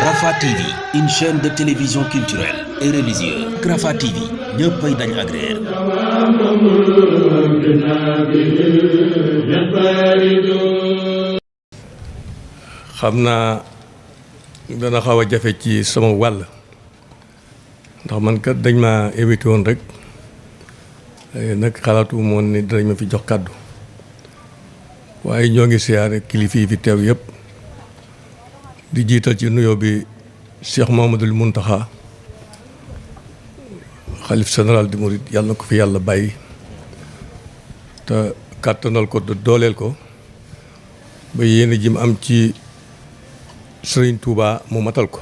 Rafah TV, une chaîne de télévision culturelle et religieuse. Rafah TV ñëppay dañ agréer. xam naa dana xaw a jafe ci sama wàll ndax man kat dañ ma invité woon rek nag xalaatu moon ni dinañ ma fi jox kàddu waaye ñoo ngi siyaare kilifa yi fi teew yëpp di jiital ci nuyoo bi Cheikh Mouhamadoul Mountakha xalif général di Mouride yàlla na ko fi yàlla bàyyi te kàttanal ko dooleel ko ba yéen ji mu am ci Serigne Touba mu matal ko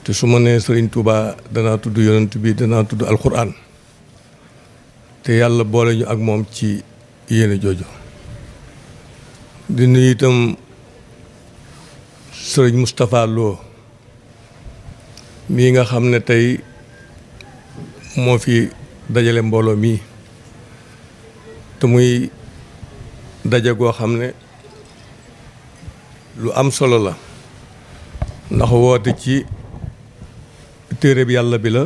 te su ma nee Serigne Touba danaa tudd yonent bi danaa tudd alquran te yàlla boole ñu ak moom ci yéene jooju di nuyu itam Serigne Moustapha Lo mii nga xam ne tey moo fi dajale mbooloo mii te muy daje goo xam ne lu am solo la ndax woote ci téere bi yàlla bi la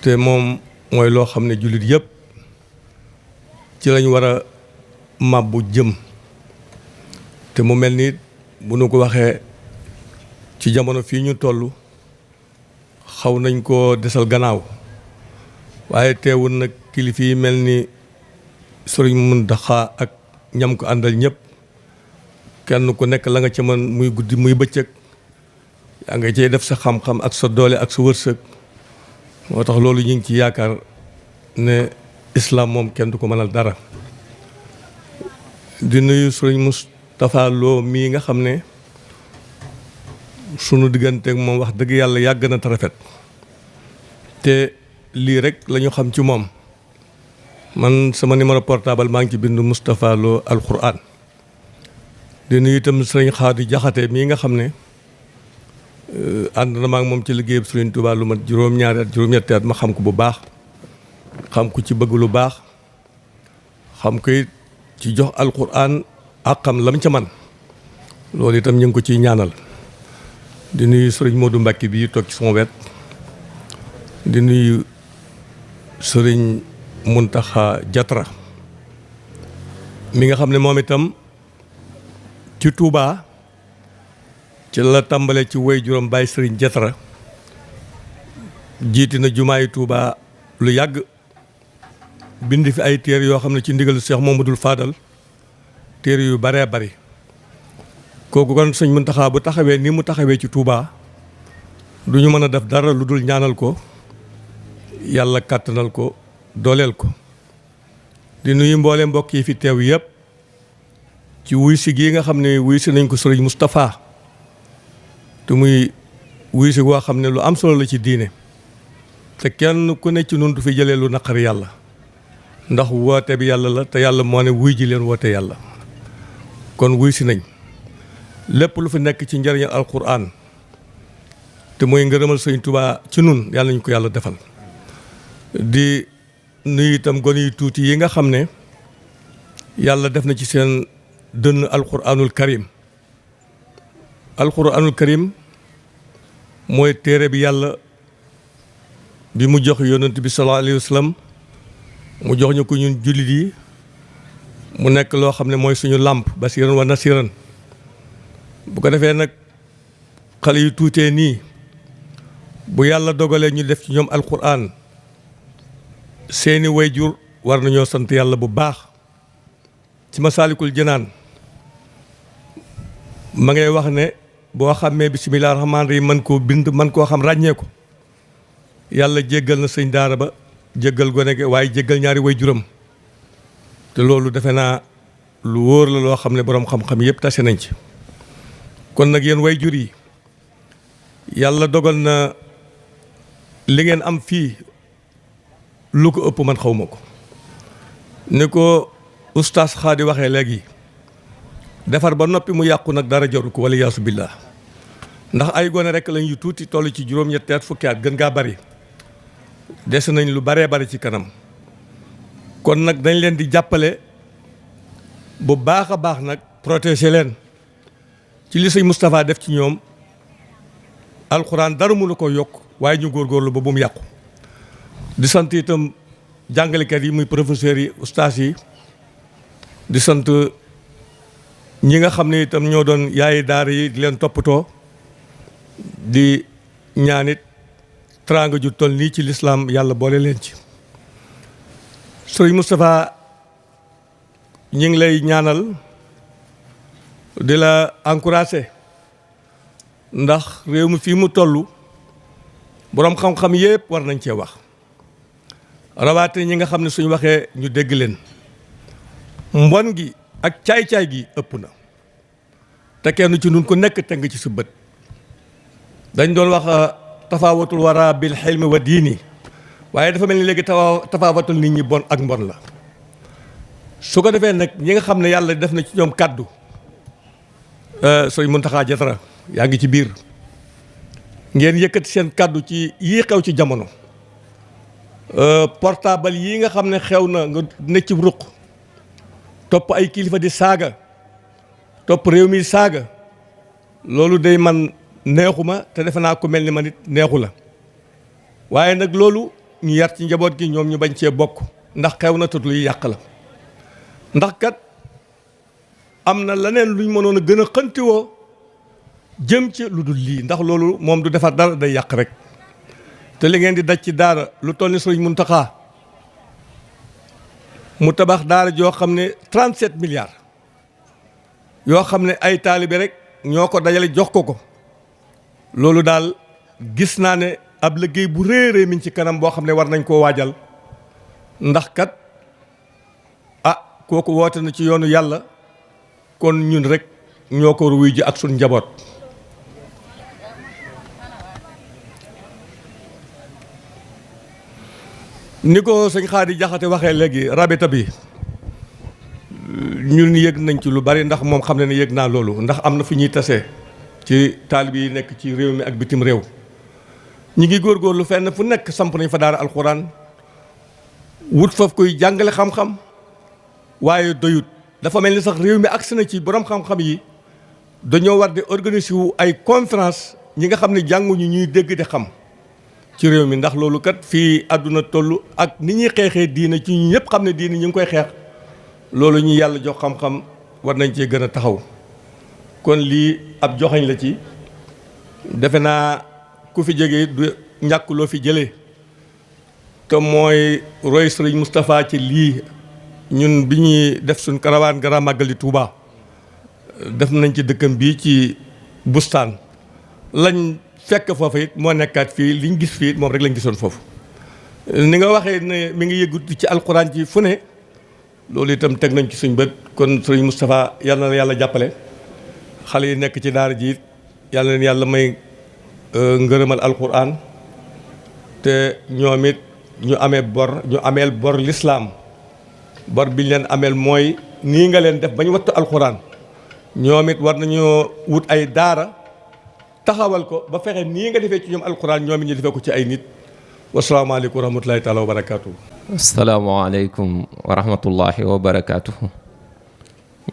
te moom mooy loo xam ne jullit yëpp ci lañ war a màbbu jëm te mu mel ni bu nu ko waxee ci jamono fii ñu toll xaw nañ koo desal gannaaw waaye teewul nag kilifa yi mel ni Sëriñ Mountakha ak ñam ko àndal ñëpp kenn ku nekk la nga ca mën muy guddi muy bëccëg yaa nga cey def sa xam-xam ak sa doole ak sa wërsëg moo tax loolu ñu ngi ci yaakaar ne islam moom kenn du ko mënal dara di nuyu Sëriñ Moustapha Lo mii nga xam ne sunu digganteeg moom wax dëgg yàlla yàgg na te rafet te lii rek la ñu xam ci moom man sama numéro portable maa ngi ci bindu Moustapha Lo alquran di nuyu itam Sëriñ Xaadi Jaxate mii nga xam ne ànd na maa ngi moom ci liggéeyam Sëriñ Tuubaa lu mat juróom-ñaari at juróom-ñetti at ma xam ko bu baax xam ko ci bëgg lu baax xam ko it ci jox alquran ak xam lam ca man loolu itam ñu ngi ko ciy ñaanal di nuyu Sëriñ Modou Mbacke bii toog ci sama wet di nuyu Sëriñ Mountakha Diatra mi nga xam ne moom itam ci Touba ci la tàmbalee ci way juróom Baye Sëriñ Diatra jiiti na jumaayi Touba lu yàgg bind fi ay téere yoo xam ne ci ndigalu Cheikh Mouhamadoul Fadal téere yu baree bari kooku kon sëñ Mountakha bu taxawee ni mu taxawee ci Touba du ñu mën a def dara lu dul ñaanal ko yàlla kàttanal ko dooleel ko di nuyu mboole mbokk yi fi teew yëpp ci wuy si gii nga xam ne wuy si nañ ko Sëriñ Moustapha te muy wuy si goo xam ne lu am solo la ci diine te kenn ku ne ci nun du fi jëlee lu naqari yàlla ndax woote bi yàlla la te yàlla moo ne wuy ji leen woote yàlla kon wuy si nañ lépp lu fi nekk ci njëriñal alquran te mooy ngërëmal Sëriñ Tuubaa ci nun yàlla nañ ko yàlla defal di nuyu itam gone yu tuuti yi nga xam ne yàlla def na ci seen dënn alquranul karim alquranul karim mooy téere bi yàlla bi mu jox yonent bi sallallahu alayhi wa sallam mu jox ñu ko ñun jullit yi mu nekk loo xam ne mooy suñu làmp basiran wa nasiran bu ko defee nag xale yu tuutee nii bu yàlla dogalee ñu def ci ñoom alquran seeni wayjur war nañoo sant yàlla bu baax ci Masaalikul Jinaan ma ngay wax ne boo xamee bismillaahi rahmaani rahiim man koo bind man koo xam ràññee ko yàlla jéggal na sëñ daara ba jéggal gone gi waaye jéggal ñaari wayjuram te loolu defe naa lu wóor la loo xam ne boroom xam-xam yëpp tase nañ ci kon nag yéen wayjur yi yàlla dogal na li ngeen am fii lu ko ëpp man xaw ma ko ni ko oustaz Xaadi waxee léegi defar ba noppi mu yàqu nag dara jaru ko wala yaasu billah ndax ay gone rek lañ yu tuuti toll ci juróom-ñetti at fukki at gën gaa bari des nañ lu baree bari ci kanam kon nag dañ leen di jàppale bu baax a baax nag protéger leen ci li sëñ Moustapha def ci ñoom alxuraan dara mënu ko yokk waaye ñu góorgóorlu ba bu mu yàqu di sant itam jàngalekat yi muy professeurs yi ustaas yi di sant ñi nga xam ne itam ñoo doon yaayi daara yi di leen toppatoo di ñaanit teraanga ju toll nii ci lislaam yàlla boole leen ci sëriñ Moustapha ñi ngi lay ñaanal di la encouragé ndax réew mi fii mu toll boroom xam-xam yépp war nañ cee wax rawaate ñi nga xam ne suñ waxee ñu dégg leen mbon gi ak caay-caay gi ëpp na te kenn ci nun ku nekk te nga ci sa bët dañ doon wax tafaawatul wara bil xilmi wa diini waaye dafa mel ni léegi tafaawatul nit ñi bon ak mbon la su ko defee nag ñi nga xam ne yàlla def na ci ñoom kàddu sëñ Muntaxa Jatara yaa ngi ci biir ngeen yëkkati seen kàddu ci yii xew ci jamono portable yii nga xam ne xew na nga nekk ci ruq topp ay kilifa di saaga topp réew mi saaga loolu day man neexuma te defe naa ko mel ni man it neexu la waaye nag loolu ñu yar ci njaboot gi ñoom ñu bañ cee bokk ndax xew na tut luy yàq la ndax kat am na leneen luñ mënoon a gën a xëntiwoo jëm ci lu dul lii ndax loolu moom du defar dara day yàq rek te li ngeen di daj ci daara lu toll ni Sëriñ Muntaxa mu tabax daara joo xam ne 37 milliards yoo xam ne ay taalibe rek ñoo ko dajale jox ko loolu daal gis naa ne ab liggéey bu réeree mi ci kanam boo xam ne war nañ koo waajal ndax kat kooku woote na ci yoonu yàlla kon ñun rek ñoo ko wuy ji ak suñ njaboot ni ko sëñ Xaadi Jaxate waxee léegi rabita bi ñun yëg nañ ci lu bari ndax moom xam ne ne yëg naa loolu ndax am na fu ñuy tasee ci taalib yi nekk ci réew mi ak bitim réew ñi ngi góorgóorlu fenn fu nekk samp nañ fa daara alxuraan wut foofu koy jàngale xam-xam waaye doyut dafa mel ni sax réew mi agsi na ci borom xam-xam yi dañoo war di organiser wu ay conférence ñi nga xam ne jànguñu ñuy dégg di xam ci réew mi ndax loolu kat fii àdduna toll ak ni ñuy xeexee diina ci ñu ñëpp xam ne diina ñu ngi koy xeex loolu ñu yàlla jox xam-xam war nañ cee gën a taxaw kon lii ab joxañ la ci defe naa ku fi jógee du ñàkk loo fi jëlee te mooy roy Sëriñ Moustapha ci lii ñun bi ñuy def suñ karawaan gara màggali Touba def nañ ci dëkkam bii ci bustaan lañ fekk foofu it moo nekkaat fii liñ gis fii moom rek lañ gisoon foofu ni nga waxee ne mi ngi yëgut ci alxuraan ci fu ne loolu itam teg nañ ci suñ bët kon Sëriñ Moustapha yal na yàlla jàppale xale yi nekk ci daara ji it yal na leen yàlla may ngërëmal alxuraan te ñoom it ñu ameel bor lislaam bor biñ leen ameel mooy nii nga leen def bañ wattu alxuraan ñoom it war nañoo wut ay daara taxawal ko ba fexe nii nga defee ci ñoom alxuraan ñoom it ñu defee ko ci ay nit wasalaamaaleykum wa rahmatulahi taala wa barakaatu. asalaamaaleykum wa rahmatullahi wa barakaatu.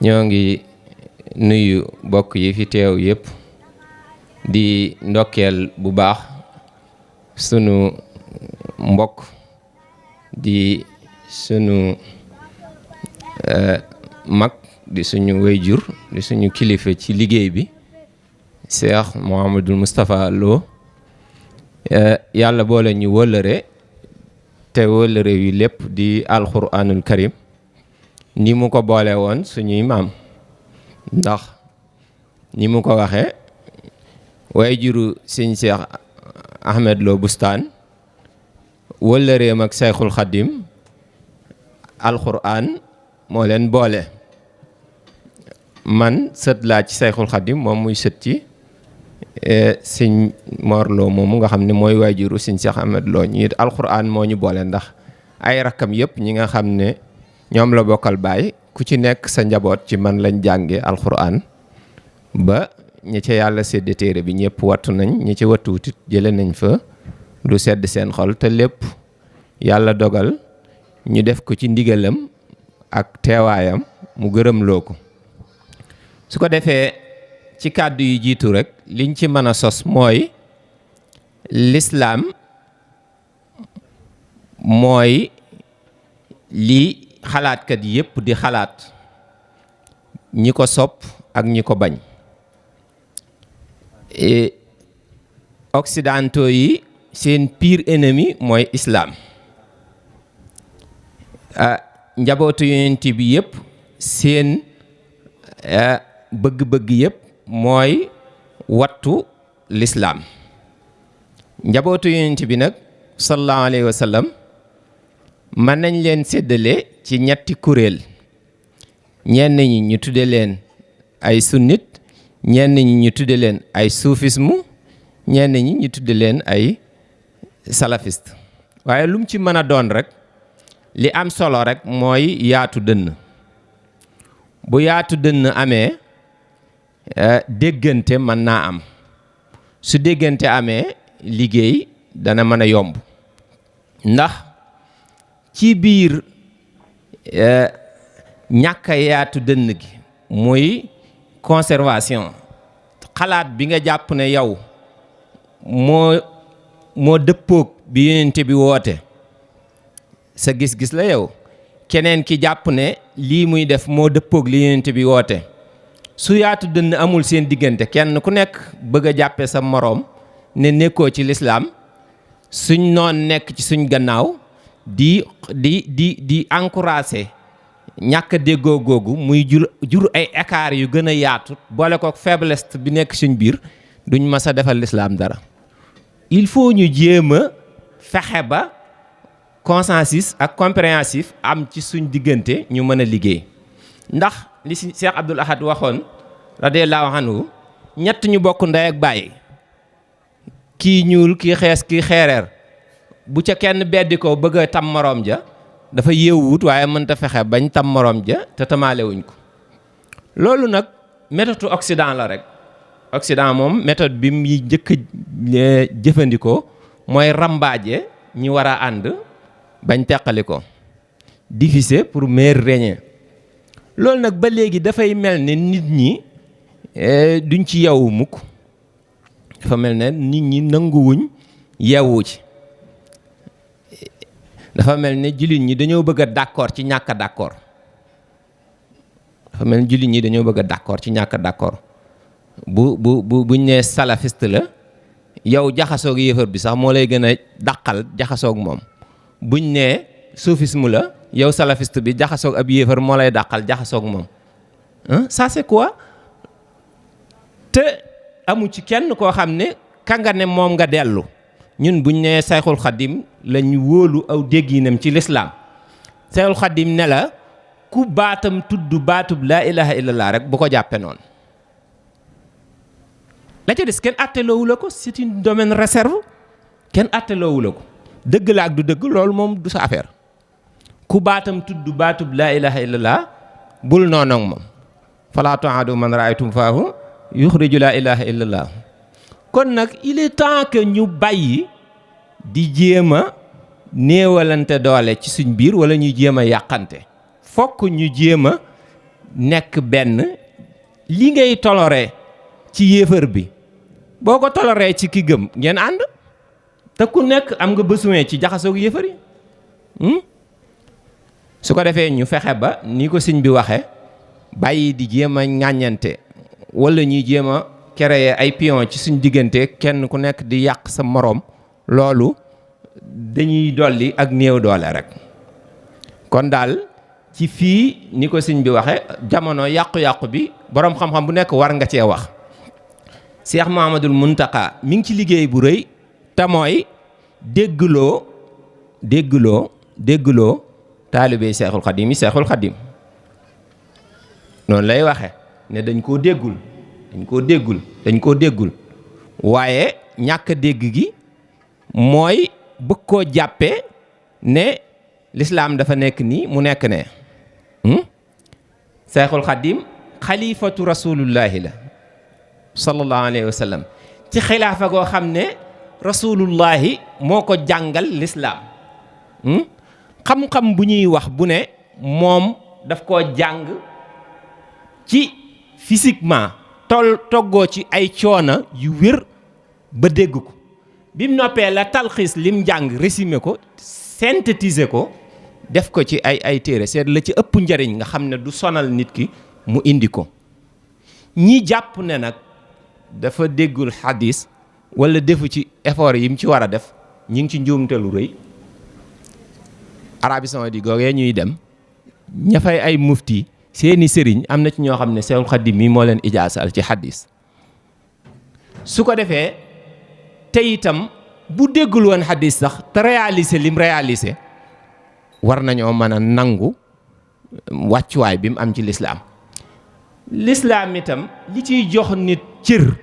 ñoo ngi nuyu mbokk yi fi teew yëpp di ndokkeel bu baax sunu mbokk di sunu mag di suñu wayjur di suñu kilifa ci liggéey bi Cheikh Mouhamadul Moustapha Lo yàlla boole ñu wëllëre te wëllëre wi lépp di alquranul karim ni mu ko boole woon suñuy maam ndax ni mu ko waxee wayjuru sëñ Cheikh Ahmed Lo Bustaan wëllëreem ak Cheikhul Khadim alquran moo leen boole man sët laa ci Cheikhul Khadim moom muy sët ci sëñ Mor Lo moomu nga xam ne mooy waajuru sëñ Cheikh Ahmed Lo ñu it alquran moo ñu boole ndax ay rakkam yëpp ñi nga xam ne ñoom la bokkal baay ku ci nekk sa njaboot ci man lañ jànge alquran ba ñi ca yàlla sédde téere bi ñëpp wattu nañ ñi ca wattuwutit jële nañ fa lu sedd seen xol te lépp yàlla dogal ñu def ko ci ndigalam ak teewaayam mu gërëm loo ko. su ko defee ci kàddu yu jiitu rek liñ ci mën a sos mooy lislaam mooy li xalaatkat yépp di xalaat, ñi ko sopp ak ñi ko bañ. occidentaux yi seen pire ennemi mooy islam. njabootu yonent bi yépp seen bëgg-bëgg yépp mooy wattu l'islam. njabootu yonent bi nag sallallahu alayhi wa sallam mën nañ leen séddale ci ñetti kuréel. ñenn ñi ñu tudde leen ay sunnit, ñenn ñi ñu tudde leen ay soufisme, ñenn ñi ñu tudde leen ay salafiste. waaye lu mu ci mën a doon rek li am solo rek mooy yaatu dënn. bu yaatu dënn amee déggante mën naa am. su déggante amee liggéey dana mën a yomb. ndax ci biir ñàkk a yaatu dënn gi muy conservation, xalaat bi nga jàpp ne yow moo dëppoog bi yonent bi woote, sa gis-gis la yow. keneen ki jàpp ne lii muy def moo dëppoog li yonent bi woote. su yaatu dënn amul seen diggante, kenn ku nekk bëgg a jàppe sa moroom ne nekkoo ci lislaam, suñ noon nekk ci suñ gannaaw di encourager ñàkk a déggoo googu muy jur ay écart yu gën a yaatu, boole ko faiblesse bi nekk suñ biir, duñ mas a defal lislaam dara. il faut ñu jéem a fexe ba consensus ak compréhensif am ci suñ diggante ñu mën a liggéey. ndax li si Cheikh Abdoul Ahad waxoon radiyallahu anhu, ñett ñu bokk ndey ak baay, kii ñuul kii xees kii xeereer, bu ca kenn beddi ko bëgg a tam moroom ja dafa yeewut waaye mënta fexe bañ tam moroom ja te tamaalewuñ ko. loolu nag méthode Occident la rek. Occident moom méthode bi mu njëkk a jëfandikoo mooy rambaaje ñi war a ànd bañ teqali ko, diviser pour mieux régner. loolu nag ba léegi dafay mel ne nit ñi duñ ci yeewu mukk. dafa mel ne nit ñi nanguwuñ yeewu ci. dafa mel ne jullit ñi dañoo bëgg a d'accord ci ñàkk a d'accord. dafa mel ne jullit ñi dañoo bëgg a d'accord ci ñàkk a d'accord. buñ nee salafiste la, yow jaxasoog yéefar bi sax moo lay gën a dàqal jaxasoog moom. buñ nee soufisme la, yow salafiste bi jaxasoog ab yéefar moo lay dàqal jaxasoog moom. ça c'est quoi? te amu ci kenn koo xam ne ka nga ne moom nga dellu. ñun buñ nee Sayxul Xadim lañ wóolu aw dégginam ci lislaam. Sayxul Xadim ne la ku baatam tudd baatub laa ilaha illallah rek bu ko jàppe noonu. la ca des kenn atteloowu la ko, c'est un domaine réserve. kenn atteloowu la ko. dëgg la ak du dëgg loolu moom du sa affaire. ku baatam tudd baatub laa ilaha illallah bul noonu ak moom. falaa tu'aadu man ra'aytum faahu yuxriju laa ilaha illallah. kon nag il est temps que ñu bàyyi di jéem a néewalante doole ci suñ biir wala ñuy jéem a yàqante. fokk ñu jéem a nekk benn. li ngay toléré ci yéefar bi boo ko toléré ci ki gëm ngeen ànd. te ku nekk am nga besoin ci jaxasoog yéefar yi. su ko defee ñu fexe ba ni ko sëñ bi waxe bàyyi di jéem a ŋàññante wala ñuy jéem a créer ay pion ci suñ diggante, kenn ku nekk di yàq sa moroom. loolu dañuy dolli ak néew doole rek. kon daal ci fii ni ko sëñ bi waxe jamono yàqu-yàqu bi boroom xam-xam bu nekk war nga cee wax. Cheikh Mouhamadoul Mountakha mi ngi ci liggéey bu rëy te mooy déggloo taalibe Seexul Xadim yi Seexul Xadim. noonu lay waxe ne dañ koo déggul waaye ñàkk dégg gi mooy bëgg koo jàppee ne lislaam dafa nekk nii mu nekk ne. Seexul Xadim xalifatu rasulullahi la. sallallahu alayhi wa sallam ci xilaafa goo xam ne rasulullahi moo ko jàngal lislaam xam-xam bu ñuy wax bu ne moom daf koo jàng ci physiquement toggoo ci ay coona yu wér ba dégg ko bi mu noppee la talxiis lim jàng résumé ko synthétiser ko def ko ci ay téere seet la ci ëpp njariñ nga xam ne du sonal nit ki mu indi ko ñi jàpp ne nag dafa déggul xadis wala defu ci effort yi mu ci war a def ñi ngi ci njuumte lu rëy. Arabie Saoudite googee ñuy dem ña fay ay mufti seeni sëriñ am na ci ñoo xam ne Seexul Xadiim mi moo leen ijaasal ci xadis su ko defee te itam bu déggul woon xadis sax te réalisé lim réalisé war nañoo mën a nangu wàccuwaay bi mu am ci lislaam itam li ciy jox nit cër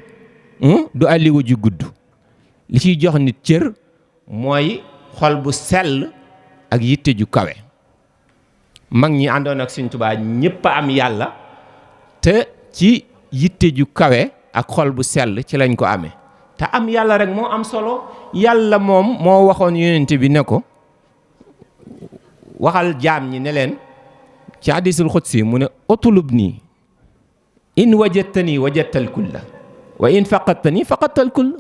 du alliwa ju gudd li ciy jox nit cër mooy xol bu sell ak yitte ju kawe mag ñi àndoon ak Sëñ Tuubaa ñëpp a am yàlla te ci yitte ju kawe ak xol bu sell ci lañ ko amee te am yàlla rek moo am solo yàlla moom moo waxoon yonent bi ne ko waxal jaam ñi ne leen ci hadiisul xudsi mu ne utlubnii in wajadtanii wajadtal kulla wa in faqadtanii faqadtal kulla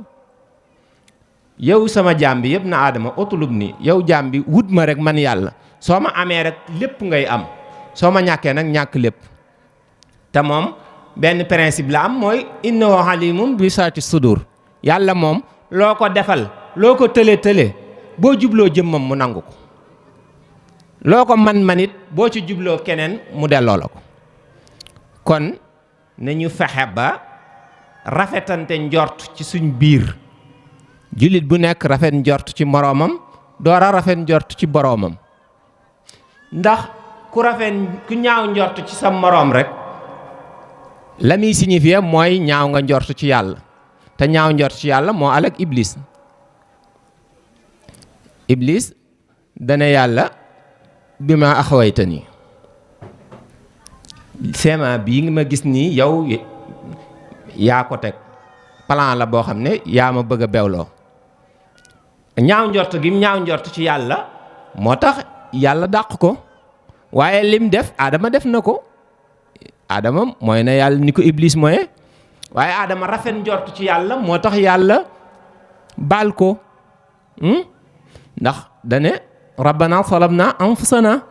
yow sama jaam bi yëpp na aadama utlubnii yow jaam bi wut ma rek man yàlla soo ma amee rek lépp ngay am soo ma ñàkkee nag ñàkk lépp te moom benn principe la am mooy innahu alimun bi saati sudur yàlla moom loo ko defal loo ko tële boo jubloo jëmmam mu nangu ko loo ko man it boo ci jubloo keneen mu delloo la ko kon nañu fexe ba rafetante njort ci suñ biir jullit bu nekk rafet njort ci moroomam door a rafet njort ci boroomam ndax ku ñaaw njort ci sa moroom rek la muy signifié mooy ñaaw nga njort ci yàlla te ñaaw njort ci yàlla moo alak iblis dana yàlla bi ma axawaytani seema bii nga ma gis nii yow yaa ko teg plan la boo xam ne yaa ma bëgg a bewloo ñaaw njort gi ñaaw njort ci yàlla moo tax yàlla dàq ko waaye lim def Adama def na ko Adama mooy na yàlla ni ko Iblis mooy waaye Adama rafet njort ci yàlla moo tax yàlla baal ko ndax dane rabbana salamna anfusana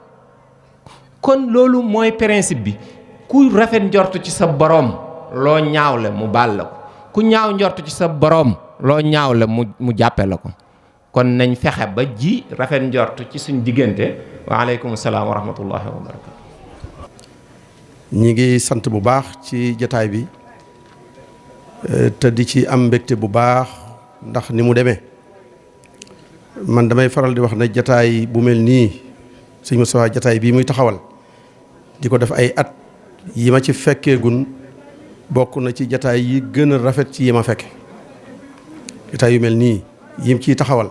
kon loolu mooy principe bi ku rafet njort ci sa boroom loo ñaaw la mu baal la ko ku ñaaw njort ci sa boroom loo ñaaw la mu jàppe la ko kon nañ fexe ba ji rafet njort ci suñ diggante waaleykum salaam wa rahmatullahi wa barakatu ñi ngi sant bu baax ci jataay bi te di ci am mbégte bu baax ndax ni mu demee man damay faral di wax ne jataay bu mel nii sëñ Moustapha jataay bii muy taxawal di ko def ay at yi ma ci fekkeegun bokk na ci jataay yi gën a rafet ci yi ma fekke jataay yu mel nii yim ciy taxawal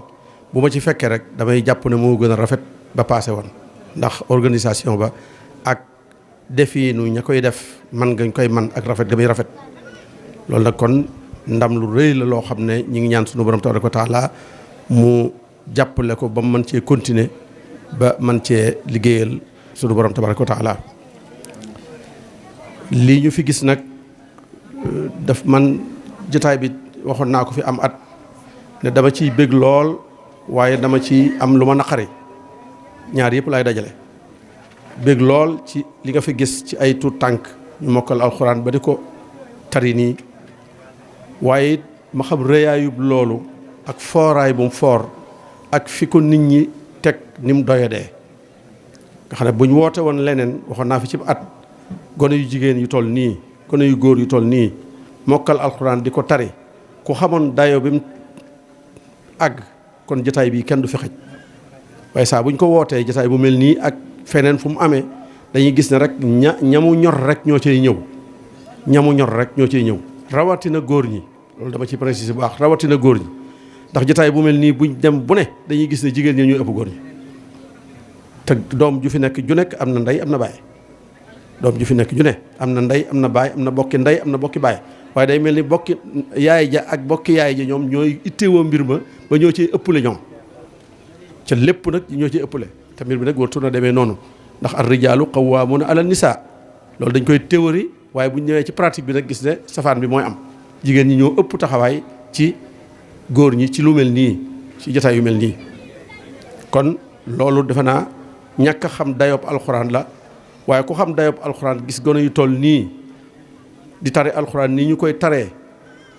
bu ma ci fekkee rek damay jàpp ne moo gën a rafet ba paase woon ndax organisation ba ak defiinu ña koy def man ngañ koy man ak rafet ga muy rafet loolu nag kon ndam lu rëy la loo xam ne ñi ngi ñaan sunu borom tabaraka wa taala mu jàppale ko ba mu mën cee continuer ba mën cee liggéeyal sunu borom tabaraka wa taala lii ñu fi gis nag daf man jotaay bi waxoon naa ko fi am at ne dama ciy bég lool waaye dama ci am lu ma naqari ñaar yëpp laay dajale bég lool ci li nga fi gis ci ay tuut tànk ñu mokkal alxuraan ba di ko tari nii waaye it ma xam rëyaayub loolu ak fooraay bu mu foor ak fi ko nit ñi teg ni mu doyadee nga xam ne bu ñu woote woon leneen waxoon naa fi ci at gone yu jigéen yu toll nii gone yu góor yu toll nii mokkal alxuraan di ko tari ku xamoon dayo bi mu àgg kon jotaay bi kenn du fi xaj waaye saa bu ñu ko wootee jotaay bu mel nii ak feneen fu mu amee dañuy gis ne rek ñamu ñor rek ñoo cay ñëw ñamu ñor rek ñoo cay ñëw rawatina góor ñi loolu dama ci préciser bu baax rawatina góor ñi ndax jotaay bu mel nii buñ dem bu ne dañuy gis ne jigéen ñi ñuy ëpp góor ñi te doom ju fi nekk ju nekk am na ndey am na baay doom ju fi nekk ju ne am na ndey am na baay am na bokki ndey am na bokki baay waaye day mel ni bokki yaay ja ak bokki yaay ja ñoom ñooy itteewoo mbir ma ba ñoo ciy ëppale ñoom ca lépp nag ñoo ciy ëppale te mbir bi nag wartu na demee noonu ndax ar rijaalu qawwaamuuna ala nisaa loolu dañ koy théorie waaye bu ñu ñëwee ci pratique bi nag gis ne safaan bi mooy am jigéen ñi ñoo ëpp taxawaay ci góor ñi ci lu mel nii ci jotaay yu mel nii kon loolu defe naa ñàkk a xam dayob alxuraan la waaye ku xam dayob alxuraan gis gone yu toll nii di tare alxuraan nii ñu koy taree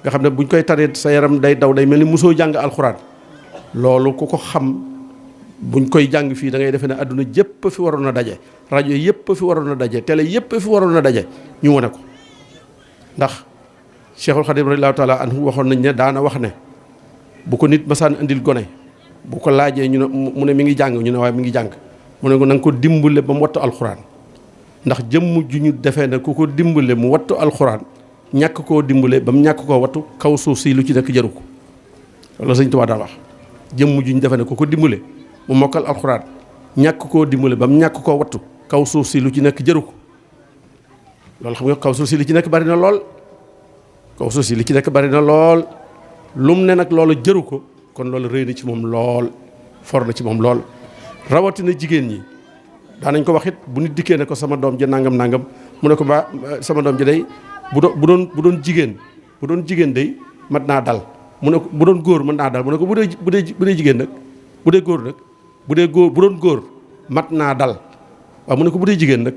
nga xam ne buñ koy taree sa yaram day daw day mel ni mosoo jàng alxuraan loolu ku ko xam buñ koy jàng fii da ngay defee ne adduna jëpp fi waroon a daje rajo yëpp fi waroon a daje télé yëpp fi waroon a daje ñu wane ko ndax Cheikhul Khadim radiyallahu taala anhu waxoon nañ ne daana wax ne bu ko nit masaan indil gone bu ko laajee ñu ne mu ne mi ngi jàng ñu ne waaye mi ngi jàng mu ne ko na nga ko dimbale ba mu wattu alxuraan ndax jëmm ju ñu defee ne ku ko dimbale mu wattu alxuraan ñàkk koo dimbale ba mu ñàkk koo wattu kaw suuf si lu ci nekk jaru ko loolu Sëñ Tuubaa daan wax jëmm ju ñu defee ne ku ko dimbale mu mokkal alxuraan ñàkk koo dimbale ba mu ñàkk koo wattu kaw suuf si lu ci nekk jëru ko loolu xam nga kaw suuf si li ci nekk bari na lool kaw suuf si li ci nekk bari na lool lum ne nag loolu jëru ko kon loolu rëy na ci moom lool for na ci moom lool rawatina jigéen ñi daanañ ko wax it bu nit dikkee ne ko sama doom ja nangam nangam mu ne ko ba sama doom ja day bu doon jigéen day mat naa dal mu ne ko bu doon góor mën naa dal mu ne ko bu dee jigéen nag bu dee góor nag bu doon góor mat naa dal waaw mu ne ko bu dee jigéen nag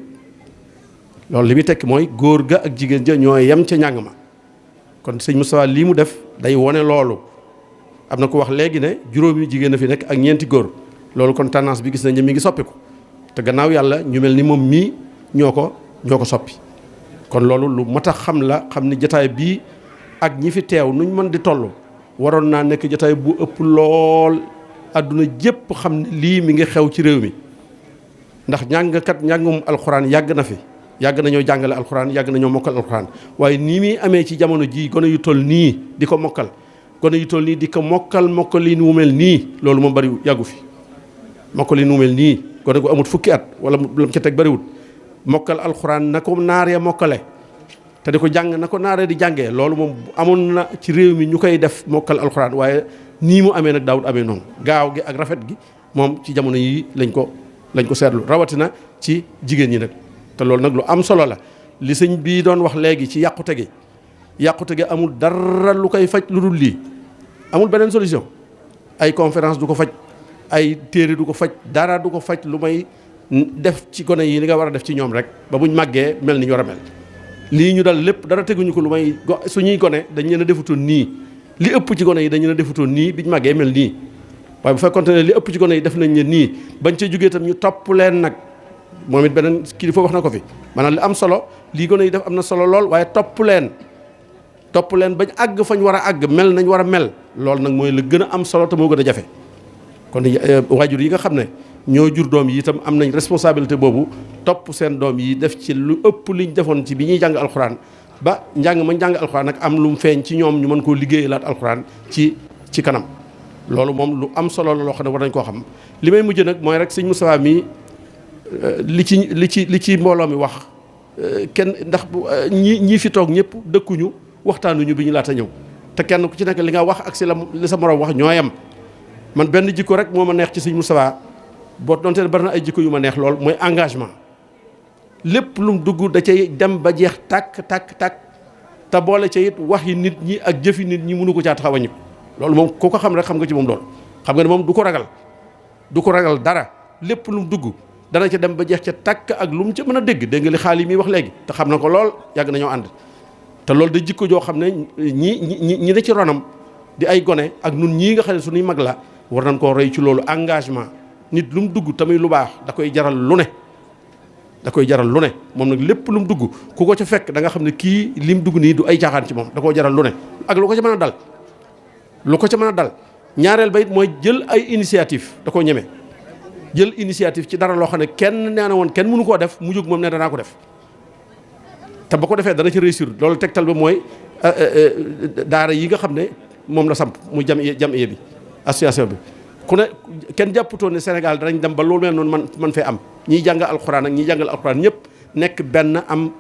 loolu li muy tekki mooy góor ga ak jigéen ja ñoo yem ca njàng ma kon sëñ Moustapha lii mu def day wone loolu am na ko wax léegi ne juróomi jigéen a fi nekk ak ñeenti góor loolu kon tendance bi gis nañ ne mi ngi soppiku te gannaaw yàlla ñu mel ni moom mii ñoo ko soppi kon loolu lu mat a xam la xam ni jataay bii ak ñi fi teew nuñ mën di toll waroon naa nekk jataay bu ëpp lool adduna jépp xam ne lii mi ngi xew ci réew mi ndax njàngum alxuraan yàgg na fi yàgg nañoo jàngale alxuraan yàgg nañoo mokkal alxuraan waaye nii muy amee ci jamono jii gone yu toll nii di ko mokkal gone yu toll nii di ko mokkaliin wu mel nii loolu moom bari yàggu fi mokkaliin wu mel nii gone gu amut fukki at wala lam ca teg bariwut mokkal alxuraan na ko naaree mokkale te di ko jàng na ko naaree di jàngee loolu moom amoon na ci réew mi ñu koy def mokkal alxuraan waaye nii mu amee nag daawut amee noonu gaaw gi ak rafet gi moom ci jamono yii lañ ko seetlu rawatina ci jigéen ñi nag te loolu nag lu am solo la li sëñ bii doon wax léegi ci yàqute gi amul dara lu koy faj lu dul lii amul beneen solution ay conférence du ko faj ay téere du ko faj dara du ko faj lu may def ci gone yi li nga war a def ci ñoom rek ba buñ màggee mel ni ñu war a mel lii ñu dal lépp dara teguñu ko lu may suñuy gone dañ leen a defutoon nii li ëpp ci gone yi dañ leen a defutoon nii biñ màggee mel nii waaye bu fekkonte ne li ëpp ci gone yi def nañ ne nii bañ ca jógee itam ñu topp leen nag moom it beneen kilifa wax na ko fi maanaam li am solo lii gone yi def am na solo lool waaye topp leen bañ àgg fañ war a àgg mel nañ war a mel loolu nag mooy la gën a am solo te moo gën a jafe kon waajur yi nga xam ne ñoo jur doom yi itam am nañ responsabilité boobu topp seen doom yi def ci lu ëpp liñ defoon ci bi ñuy jàng alxuraan ba njàng alxuraan nag am lu mu feeñ ci ñoom ñu mën koo liggéeyalaat alxuraan ci kanam loolu moom lu am solo la loo xam ne war nañ koo xam li may mujj nag mooy rek sëñ Moustapha mi li ci mbooloo mi wax kenn ndax ñi fi toog ñëpp dëkkuñu waxtaanuñu bi ñu laata ñëw te kenn ku ci nekk li nga wax ak li sa morom wax ñoo yem man benn jikko rek moo ma neex ci sëñ Moustapha boo doonte ne bari na ay jikko yu ma neex lool mooy engagement lépp lu mu dugg da cay dem ba jeex tàkk te boole ca it wax yi nit ñi ak jëfi nit ñi mënu ko caa taxaw a ñëpp loolu moom ku ko xam rek xam nga ci moom loolu xam nga ne moom du ko ragal dara lépp lu mu dugg dana ca dem ba jeex ca tàkk ak lu mu ca mën a dégg nga li xaal yi muy wax léegi te xam na ko lool yàgg nañoo ànd te loolu da jikko joo xam ne ñi ne ci ronam di ay gone ak nun ñii nga xam ne suñuy mag la war nañ koo roy ci loolu engagement nit lu mu dugg tamit lu baax da koy jaral lu ne moom nag lépp lu mu dugg ku ko ca fekk da nga xam ne kii lim dugg nii du ay caaxaan ci moom da koo jaral lu ne ak lu ko ca mën a dal ñaareel ba it mooy jël ay initiative da koo ñeme jël initiative ci dara loo xam ne kenn nee na woon kenn mënu koo def mu jóg moom ne danaa ko def te ba ko defee dana ci réussir loolu tegtal ba mooy daara yi nga xam ne moom la samp mu jamiya bi association bi ku ne kenn jàpputoon ne Sénégal danañ dem ba loolu mel noonu man fee am ñiy jàng alxuraan ak ñiy jàngal alxuraan ñëpp nekk benn am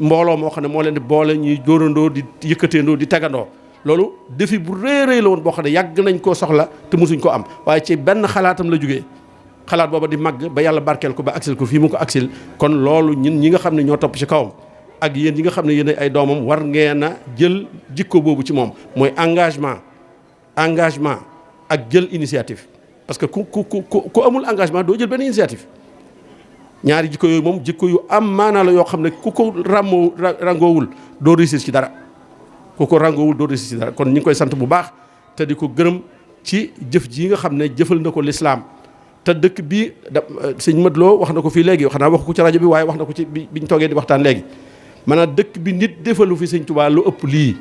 mbooloo moo xam ne moo leen di boole ñuy dóorandoo di yëkkateendoo di tegandoo loolu défi bu rëy la woon boo xam ne yàgg nañ koo soxla te mosuñ ko am waaye ci benn xalaatam la jógee xalaat booba di màgg ba yàlla barkeel ko ba aksil ko fii mu ko aksil kon loolu ñun ñi nga xam ne ñoo topp ci kawam ak yéen ñi nga xam ne yéen ay doomam war ngeen a jël jikko boobu ci moom mooy engagement ak jël initiative parce que ku amul engagement doo jël benn initiative ñaari jikko yooyu moom jikko yu am maanaa la yoo xam ne ku ko rangoowul doo réussir ci dara kon ñu ngi koy sant bu baax te di ko gërëm ci jëf ji nga xam ne jëfal na ko lislaam te dëkk bi sëñ Mat Lo wax na ko fii léegi xanaa wax ko ci rajo bi waaye wax na ko ci biñ toogee di waxtaan léegi maanaam dëkk bi nit defalu fi sëñ Tuubaa lu ëpp lii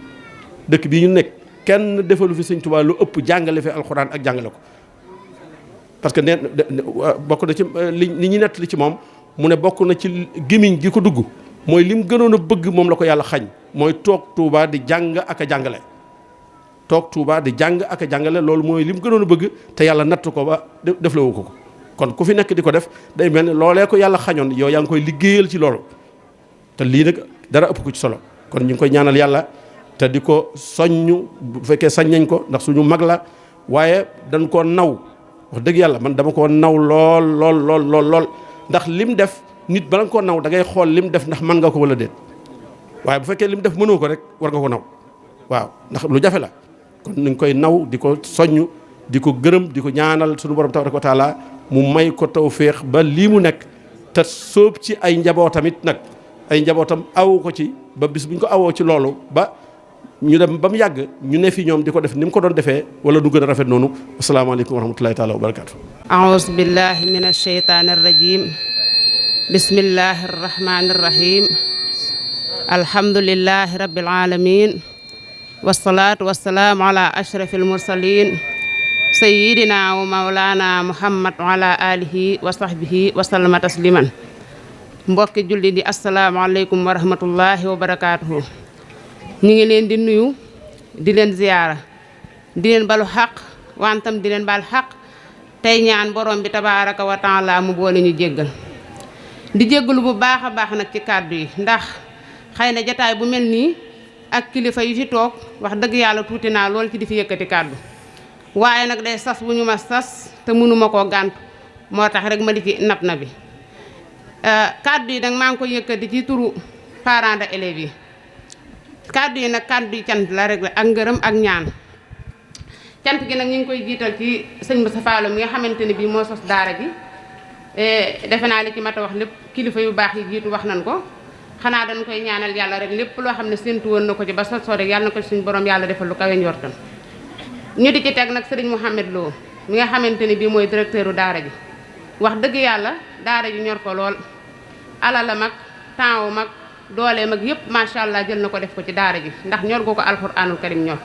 dëkk bi ñu nekk kenn defalu fi sëñ Tuubaa lu ëpp jàngale fi alxuraan ak jàngale ko parce que bokk na ci li ñu nettali ci moom mu ne bokk na ci gémmiñ gi ko dugg mooy lim gënoon a bëgg moom la ko yàlla xañ mooy toog Touba di jàng ak a jàngale loolu mooy lim gënoon a bëgg te yàlla natt ko ba def la wu ko kon ku fi nekk di ko def day mel ne loolee ko yàlla xañoon yow yaa ngi koy liggéeyal ci loolu te lii nag dara ëpp ko ci solo kon ñu ngi koy ñaanal yàlla te di ko soññu bu fekkee sañ nañ ko ndax suñu mag la waaye dañ koo naw wax dëgg yàlla man dama koo naw lool ndax lim def nit bala nga koo naw da ngay xool lim def ndax mën nga ko wala déet waaye bu fekkee lim def mënoo ko rek war nga ko naw waaw ndax lu jafe la kon ñu ngi koy naw di ko soññ di ko gërëm di ko ñaanal suñu borom tabaraka wa taala mu may ko tawféex ba lii mu nekk te sóob ci ay njabootamit nag ay njabootam aw ko ci ba bis bu ñu ko awoo ci loolu ba ñu dem ba mu yàgg ñu ne fi ñoom di ko def ni mu ko doon defee wala nu gën a rafet noonu asalaamaaleykum wa rahmatullahi taala wa barakaatu. aouzu billahi min asheytaani rajim bismillahi arrahmani irrahim alhamdulillahi rabbil alamin wasalaatu wasalaamu ala ashrafi almursalin sayidina wa maulana muhammad wa ala alihi wa sahbihi wa sallama tasliman mbokki julli di asalaamaaleykum wa rahmatullahi wa barakaatuhu ñu ngi leen di nuyu di leen ziyaara di leen balu xaq wantam di leen bal xaq tey ñaan borom bi tabaaraka wa taala mu boole ñu jéggal di jéggalu bu baax a baax nag ci kàddu yi ndax xëy na jataay bu mel nii ak kilifa yu fi toog wax dëgg yàlla tuuti naa lool ci di fi yëkkati kàddu waaye nag day sas bu ñu ma sas te mënuma koo gàntu moo tax rek ma di ci nab na bi kàddu yi nag maa ngi ko yëkkati ci turu parents d'élèves yi kàddu yi nag kàddu yi cant la rek ak ngërëm ak ñaan cant gi nag ñu ngi koy jiital ci sëñ Moustapha Lo mi nga xamante ne bii moo sos daara ji defe naa li ci mat a wax lépp kilifa yu baax yi jiitu wax nañ ko xanaa dañ koy ñaanal yàlla rek lépp loo xam ne séntu woon na ko ci ba sosoo rek yàlla na ko ci suñu borom yàlla defal lu kawe njortam ñu di ci teg nag sëriñ Mouhamed Lo mi nga xamante ne bii mooy directeur u daara ji wax dëgg yàlla daara ji ñor ko lool alalam ak temps mag doole mag yëpp macha allah jël na ko def ko ci daara ji ndax ñor gu ko alxuraanul karim ñor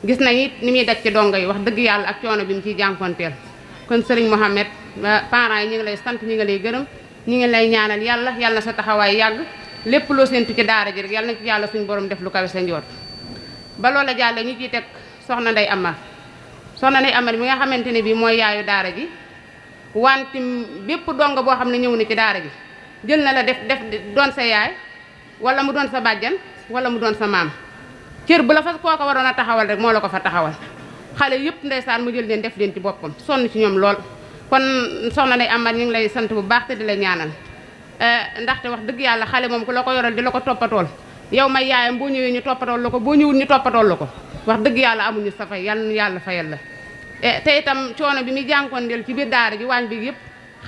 gis nañ it ni muy daj ci dongo yi wax dëgg yàlla ak coono bi mu ciy jànkonteel kon sëriñ Mouhamed parents yi ñu ngi lay sant ñu ngi lay gërëm ñu ngi lay ñaanal yàlla na sa taxawaay yàgg lépp loo séentu ci daara ji rek yàlla na ci yàlla suñu borom def lu kawe sa njort ba loola jàlle ñu ciy teg soxna Ndey Amar mi nga xamante ne bii mooy yaayu daara ji wante bépp dongo boo xam ne ñëw na ci daara ji jël na la def doon sa yaay wala mu doon sa bàjjan wala mu doon sa maam cër bu la fa koo ko waroon a taxawal rek moo la ko fa taxawal xale yëpp ndeysaan mu jël leen def leen ci boppam sonn ci ñoom lool kon soxna Ndey Amar ñu ngi lay sant bu baax te di la ñaanal ndaxte wax dëgg yàlla xale moom ku la ko yoral di la ko toppatool yow may yaayam boo ñëwee ñu toppatool la ko boo ñëwul ñu toppatool la ko wax dëgg yàlla amuñu sa fay yàlla fayal la te itam coono bi muy jànkoonteel ci biir daara ji waañ bi yëpp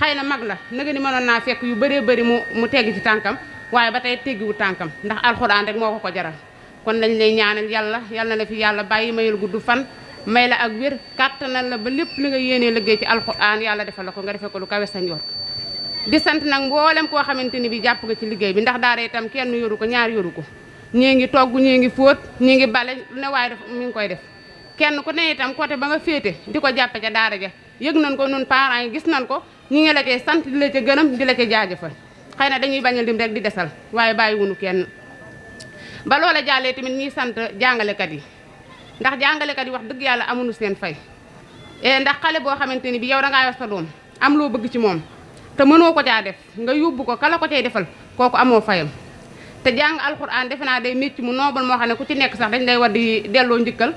xëy na mag la naga ni mënoon naa fekk yu bëree bëri mu tegg ci tànkam waaye ba tey teggiwu tànkam ndax alxuraan rek moo ko jaral kon lañ lay ñaanal yàlla na la fi yàlla bàyyi mayul gudd fan may la ak wér kàttanal la ba lépp li nga yéenee liggéey ci alxuraan yàlla defal la ko nga defee ko lu kawe sa njort di sant nag mboolem koo xamante ni bi jàpp nga ci liggéey bi ndax daara itam kenn yoru ko ñaar yoru ko ñii ngi togg ñii ngi fóot ñii ngi bale lu ne waaye def mi ngi koy def kenn ku ne itam côté ba nga féete di ko jàppe ca daara ja yëg nañ ko nun parents yi gis nañ ko ñi ngi la cay sant di la ca gërëm di la ca jaajëfal xëy na dañuy bañal dim rek di desal waaye bàyyi wunu kenn ba loola jàllee tamit ñuy sant jàngalekat yi ndax jàngalekat yi wax dëgg yàlla amuñu seen fay ndax xale boo xamante ni bi yow dangaa yor sa doom am loo bëgg ci moom te mënoo ko caa def nga yóbbu ko kala ko cay defal kooku amoo fayam te te jàng alxuraan defe naa day métti mu noobal moo xam ne ku ci nekk sax dañ lay war di delloo njukkal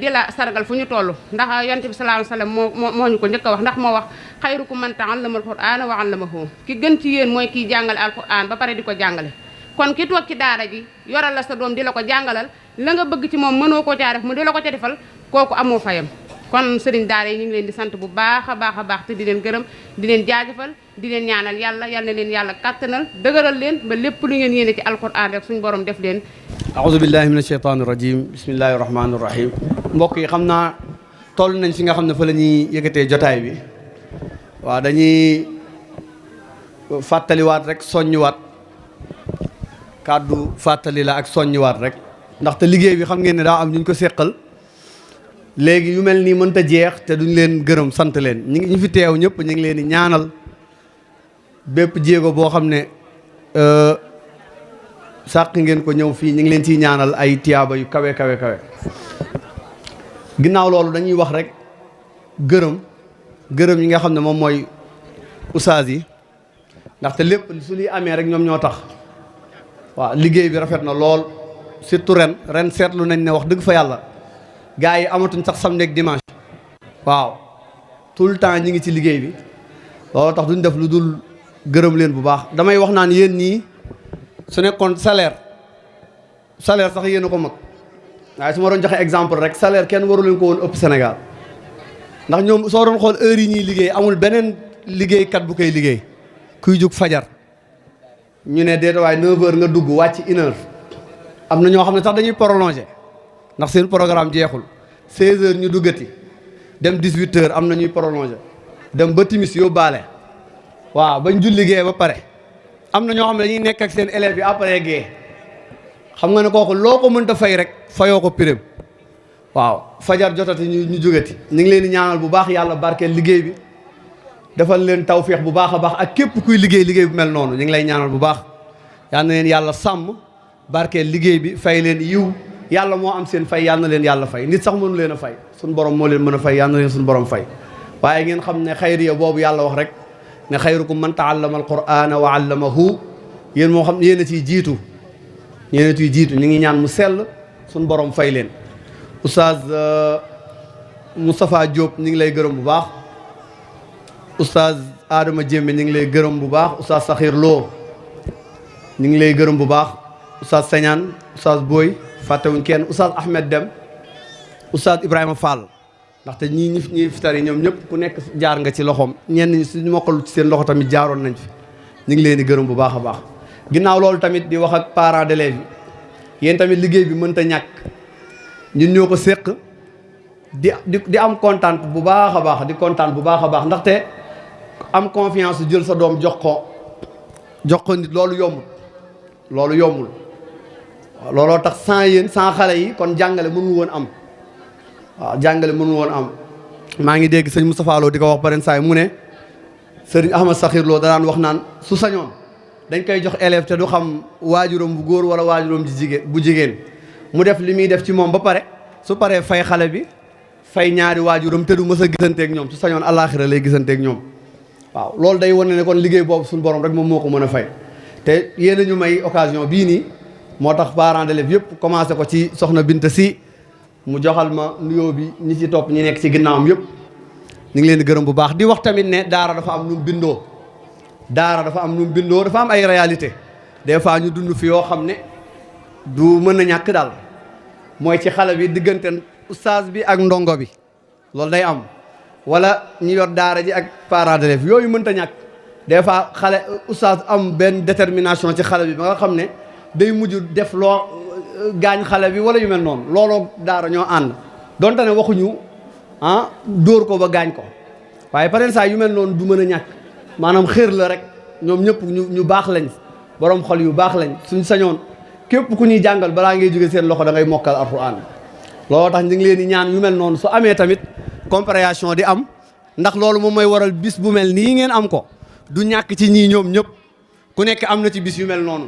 di la sargal fu ñu toll ndax yonent bi sallallahu alayhi wasallam moo ñu ko njëkk a wax ndax moo wax xayrukum man ta'allama alxuraan wa 'allamahu ki gën ci yéen mooy kiy jàngale alxuraan ba pare di ko jàngale kon ki toog ci daara ji yoral la sa doom di la ko jàngalal la nga bëgg ci moom mënoo koo caa def mu di la ko ca defal kooku amoo fayam kon sëriñ daara yi ñu ngi leen di sant bu baax a baax te di leen gërëm di leen jaajëfal di leen ñaanal yàlla yal na leen yàlla kàttanal dëgëral leen ba lépp lu ngeen yéene ci alquran rek suñu borom def leen. aouzu billahi min asheytaani rajim bismillahi rahmaani rahim mbokk yi xam naa toll nañ fi nga xam ne fa la ñuy yëkkatee jotaay bi waaw dañuy fàttaliwaat rek soññiwaat kàddu fàttali la ak soññiwaat rek ndaxte liggéey bi xam ngeen ne daa am ñu ñu ko séqal léegi yu mel nii mënta jeex te duñ leen gërëm sant leen ñu fi teew ñëpp ñu ngi leen di ñaanal bépp jéego boo xam ne sàq ngeen ko ñëw fii ñu ngi leen ciy ñaanal ay tiyaaba yu kawe kawe kawe ginnaaw loolu dañuy wax rek gërëm yi nga xam ne moom mooy ustaas yi ndaxte lépp su liy amee rek ñoom ñoo tax waaw liggéey bi rafet na lool surtout ren seetlu nañ ne wax dëgg fa yàlla gaa yi amatuñ sax samedi ak dimanche waaw tout le temps ñi ngi ci liggéey bi loolu tax duñ def lu dul gërëm leen bu baax damay wax naan yéen ñii su nekkoon salaire sax yéen a ko mag waaye su ma doon joxe exemple rek salaire kenn waru leen ko woon ëpp Sénégal ndax ñoom soo doon xool heure yi ñuy liggéey amul beneen liggéeykat bu koy liggéey kuy jug fajar ñu ne déet waaye 9h nga dugg wàcc 1h am na ñoo xam ne sax dañuy prolonger ndax seen programme jeexul 16h ñu duggati dem 18h am na ñuy prolonger dem ba timis yóbbaale waaw bañ julli gee ba pare am na ñoo xam ne dañuy nekk ak seen élèves yi après gee xam nga ne kooku loo ko mënta fay rek fayoo ko pireem waaw fajar jotati ñu jógati ñu ngi leen di ñaanal bu baax yàlla barkeel liggéey bi defal leen tawféex bu baax a baax ak képp kuy liggéey bu mel noonu ñu ngi lay ñaanal bu baax yal na leen yàlla sàmm barkeel liggéey bi fay leen yiw yàlla moo am seen fay yal na leen yàlla fay nit sax mënu leen a fay suñu borom moo leen mën a fay yal na leen suñu borom fay waaye ngeen xam ne xayriya boobu yàlla wax rek ne xayrukum man taallama alqur'ana wa allamahu yéen moo xam yéen a ciy jiitu ñu ngi ñaan mu sell suñu borom fay leen oustaz Moustapha Diop ñu ngi lay gërëm bu baax oustaz Adama Jémbe ñu ngi lay gërëm bu baax oustaz Sakhir Lo ñu ngi lay gërëm bu baax oustaz Sañaan oustaz Boy fàttewuñ kenn oustaz Ahmed Dem oustaz Ibrahima Fall ndaxte ñi fitar yi ñoom ñëpp ku nekk jaar nga ci loxoom ñenn ñi suñu mokkal ci seen loxo tamit jaaroon nañ fi ñu ngi leen di gërëm bu baax a baax ginnaaw loolu tamit di wax ak parents d'élèves yi yéen tamit liggéey bi mënta ñàkk ñun ñoo ko séq di am kontaan bu baax a baax di kontaan bu baax a baax ndaxte am confiance jël sa doom jox ko nit loolu yombul looloo tax sans yéen sans xale yi kon jàngale mënul woon am waaw jàngale mënul woon am maa ngi dégg sëñ Moustapha Lo di ko wax paren saay mu ne sëriñ Ahmad Sakhir Lo danaan wax naan su sañoon dañ koy jox élève te du xam waajuram bu góor wala waajuram bu jigéen mu def li muy def ci moom ba pare su paree fay xale bi fay ñaari waajuram te du mës a gisanteeg ñoom su sañoon àllaaxira lay gisanteeg ñoom waaw loolu day wane ne kon liggéey boobu suñu borom rek moom moo ko mën a fay te yéen a ñu may occasion bii nii moo tax parents d'élèves yëpp commencé ko ci soxna Binta Si mu joxal ma nuyoo bi ñi ci topp ñi nekk ci ginnaawam yëpp ñu ngi leen di gërëm bu baax di wax tamit ne daara dafa am nu mu bindoo dafa am ay réalité des fois ñu dund fi yoo xam ne du mën a ñàkk daal mooy ci xale bi diggante ustaas bi ak ndongo bi loolu day am wala ñu yor daara ji ak parents d'élèves yooyu mënta ñàkk des fois xale ustaas am benn détermination ci xale bi ba nga xam ne day mujj def loo gaañ xale bi wala yu mel noonu looloo daara ñoo ànd donte ne waxuñu dóor ko ba gaañ ko waaye pareen saa yu mel noonu du mën a ñàkk maanaam xër la rek ñoom ñëpp ñu baax lañ borom xol yu baax lañ suñ sañoon képp ku ñuy jàngal balaa ngay jóge seen loxo da ngay mokkal alxuraan looloo tax ñu ngi leen di ñaan yu mel noonu su amee tamit compréhension di am ndax loolu moom mooy waral bis bu mel nii ngeen am ko du ñàkk ci ñii ñoom ñëpp ku nekk am na ci bis yu mel noonu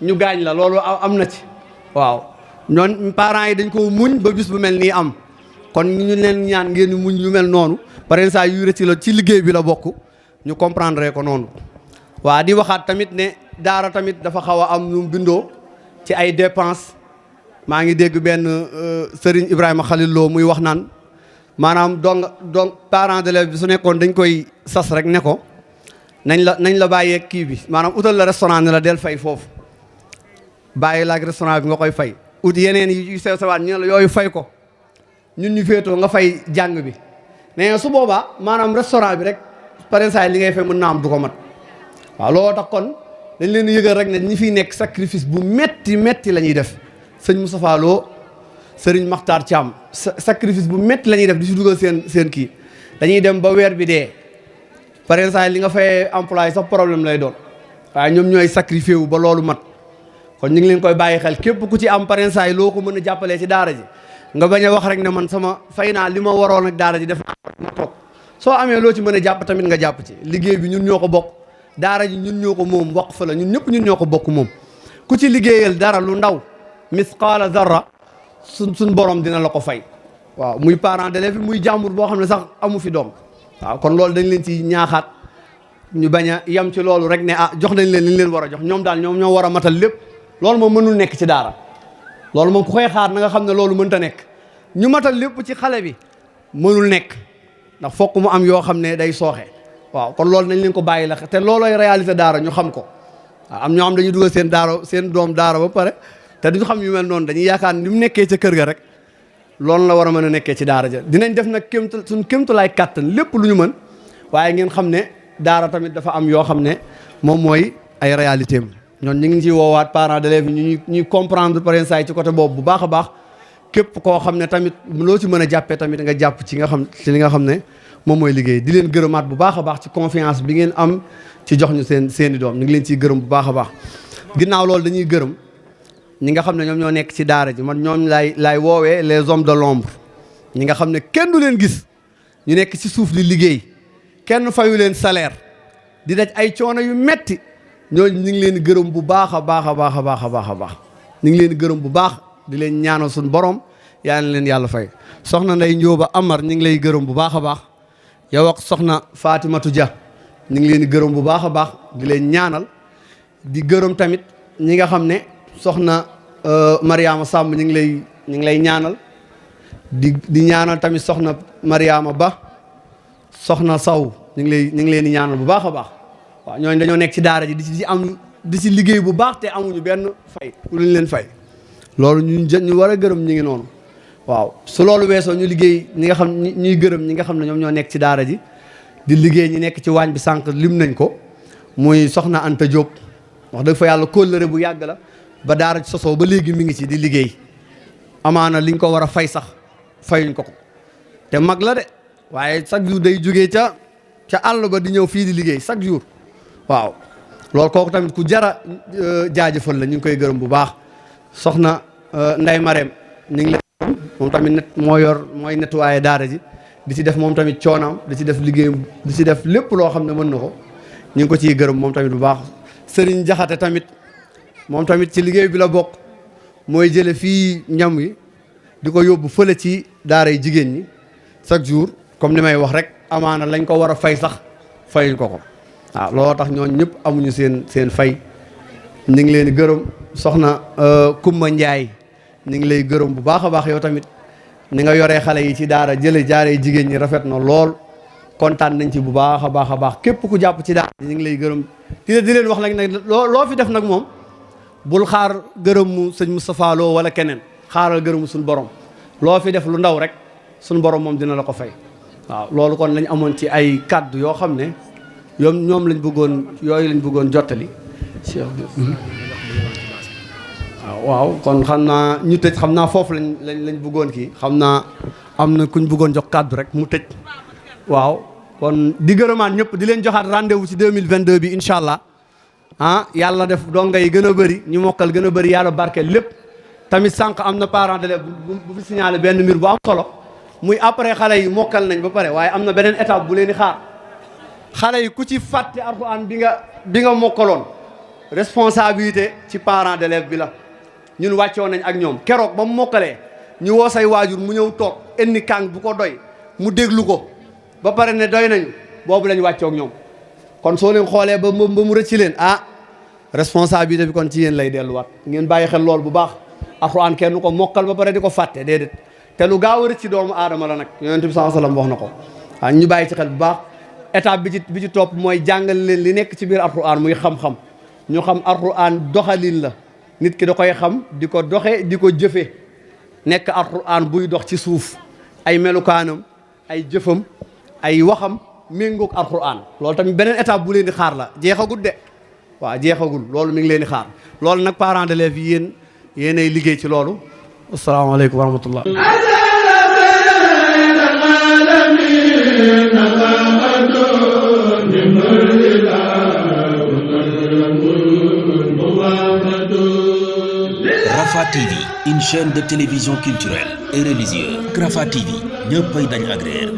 ñu gaañ la loolu am na ci waaw ñoon parents yi dañ ko muñ ba bis bu mel nii am kon ñu leen ñaan ngeen muñ yu mel noonu par exemple saa yu rëcc la ci liggéey bi la bokk ñu comprendre ko noonu waa di waxaat tamit ne daara tamit dafa xaw a am nu mu bindoo ci ay dépenses maa ngi dégg benn Serigne Ibrahima Khalil Lo muy wax naan maanaam donc parent d'élève bi su nekkoon dañ koy sas rek ne ko nañ la bàyyee kii bi maanaam utal la restaurant ne la del fay foofu bàyyi la ak restaurant bi nga koy fay ut yeneen yu sew sewaat ñu la yooyu fay ko ñun ñu féetoo nga fay jàng bi mais su boobaa maanaam restaurant bi rek par exemple li ngay fay mën naa am du ko mat waaw looloo tax kon dañ leen yëgal rek ne ñi fiy nekk sacrifice bu metti la ñuy def sëñ Moustapha Lo sëriñ Makhtar Thiam sacrifice bu metti la ñuy def di si dugal seen kii dañuy dem ba weer bi dee par exemple li nga fay employé sax problème lay doon waaye ñoom ñooy sacrifié wu ba loolu mat kon ñu ngi leen koy bàyyi xel képp ku ci am par exemple loo ko mën a jàppalee ci daara ji nga bañ a wax rek ne man sama fay naa li ma waroon ak daara ji def ma toog soo amee loo ci mën a jàpp tamit nga jàpp ci liggéey bi ñun ñoo ko bokk daara ji ñun ñoo ko moom waqf la ñun ñëpp ñun ñoo ko bokk moom ku ci liggéeyal dara lu ndaw misqaala zarra suñ borom dina la ko fay waaw muy parent d'élève muy jàmbur boo xam ne sax amu fi doom waaw kon loolu dañ leen ci ñaaxaat ñu bañ a yem ci loolu rek ne jox nañ leen li ñu leen war a jox ñoom daal ñoom ñoo war a matal lépp loolu moom mënul nekk ci daara loolu moom ku koy xaar na nga xam ne loolu mënta nekk ñu matal lépp ci xale bi mënul nekk ndax fokk mu am yoo xam ne day sooxe waaw kon loolu nañ leen ko bàyyi la te loolooy réalité daara ñu xam ko waaw am ñoo xam dañuy dugal seen doom daara ba pare te duñu xam yu mel noonu dañuy yaakaar ni mu nekkee ca kër ga rek loolu la war a mën a nekkee ci daara ja dinañ def nag suñ kémtu laay kàttan lépp lu ñu mën waaye ngeen xam ne daara tamit dafa am yoo xam ne moom mooy ay réalité am ñoon ñu ngi ciy woowaat parents d'élèves yi ñuy comprendre par exemple ci côté boobu bu baax a baax képp koo xam ne tamit loo ci mën a jàppee tamit nga jàpp ci li nga xam ne moom mooy liggéey di leen gërëmaat bu baax a baax ci confiance bi ngeen am ci jox ñu seeni doom ñu ngi leen ciy gërëm bu baax a baax ginnaaw loolu dañuy gërëm ñi nga xam ne ñoom ñoo nekk ci daara ji man ñoom laay woowee les hommes de l'ombre ñi nga xam ne kenn du leen gis ñu nekk ci suuf di liggéey kenn fayu leen salaire di daj ay coono yu metti ñooñu ñu ngi leen gërëm bu baax a baax a baax a baax a baax a baax ñu ngi leen gërëm bu baax di leen ñaanal suñu borom yaa na leen yàlla fay soxna Ndey Njóoba Amar ñu ngi lay gërëm bu baax a baax yow ak soxna Fatimatu Dia ñu ngi leen gërëm bu baax a baax di leen ñaanal di gërëm tamit ñi nga xam ne soxna Mariama Samb ñu ngi lay ñaanal di ñaanal tamit soxna Mariama Ba soxna Saw ñu ngi leen di ñaanal bu baax a baax waaw ñooñu dañoo nekk ci daara ji di ci liggéey bu baax te amuñu benn fay lu ñu leen fay loolu ñu war a gërëm ñi ngi noonu waaw su loolu weesoo ñu liggéey ñuy gërëm ñi nga xam ne ñoom ñoo nekk ci daara ji di liggéey ñi nekk ci waañ bi sànq lim nañ ko muy soxna Anta Diop wax dëgg fa yàlla kóllëre bu yàgg la ba daara ci sosoo ba léegi mi ngi ci di liggéey amaana liñ ko war a fay sax fayuñ ko te mag la de waaye chaque jour day jógee ca àll ba di ñëw fii di liggéey chaque jour waaw loolu kooku tamit ku jara jaajëfal la ñu ngi koy gërëm bu baax soxna Ndey Marème ñu ngi leen moom tamit mooy nettoyé daara ji di ci def moom tamit coonaam di ci def liggéeyam di ci def lépp loo xam ne mën na ko ñu ngi ko ciy gërëm moom tamit bu baax Serigne Jaxate tamit moom tamit ci liggéey bi la bokk mooy jële fii ñam yi di ko yóbbu fële ci daara yi jigéen ñi chaque jour comme li may wax rek amaana lañ ko war a fay sax fayuñ ko waaw looloo tax ñooñu ñëpp amuñu seen fay ñu ngi leen di gërëm soxna Kumba Njaay ñu ngi lay gërëm bu baax a baax yow tamit ni nga yoree xale yi ci daara jaaree jigéen ñi rafet na lool kontaan nañ ci bu baax a baax a baax képp ku jàpp ci daara ñu ngi lay gërëm di leen wax nag loo fi def nag moom bul xaar gërëmu sëñ Moustapha Lo wala keneen xaaral gërëmu suñu borom loo fi def lu ndaw rek suñu borom moom dina la ko fay waaw loolu kon lañ amoon ci ay kàddu yoo xam ne ñoom lañ bëggoon jottali waaw kon xam naa ñu tëj xam naa foofu lañ bëggoon kii xam naa am na kuñ bëggoon jox kàddu rek mu tëj waaw kon di gërëmaat ñëpp di leen joxaat rendez-vous ci 2022 bi incha allah yàlla def donga yi gën a bëri ñu mokkal gën a bëri yàlla barkeel lépp tamit sànq am na parent d'élève bu fi signalé benn mbir bu am solo muy après xale yi mokkal nañ ba pare waaye am na beneen étape bu leen di xaar xale yi ku ci fàtte alxuraan bi nga mokkaloon responsabilité ci parent d'élève bi la ñun wàccoo nañ ak ñoom keroog ba mu mokkalee ñu woo say waajur mu ñëw toog indi kàng bu ko doy mu déglu ko ba pare ne doy nañu boobu lañ wàccoo ak ñoom kon soo leen xoolee ba mu rëcc leen responsabilité bi kon ci yéen lay delluwaat ngeen bàyyi xel lool bu baax. alxuraan kenn ko mokkal ba pare di ko fàtte déedéet te lu gaaw a rëcc ci doomu aadama la nag yonent bi sallallahu alayhi wasallam wax na ko waaw ñu bàyyi ci xel bu baax. étape bi ci topp mooy jàngal leen li nekk ci biir alxuraan muy xam-xam ñu xam alxuraan doxalin la nit ki da koy xam di ko doxe di ko jëfe nekk alxuraan buy dox ci suuf ay melukaanam ay jëfam ay waxam méngoog alxuraan loolu tamit beneen étape bu leen di xaar la jeexagul de waaw jeexagul loolu mi ngi leen di xaar loolu nag parents d'élèves yi yéenay liggéey ci loolu. asalaamaaleykum wa rahmatullah. Rafah TV, une chaîne de télévision culturelle et religieuse. Rafah TV ñëppay dañ agréer.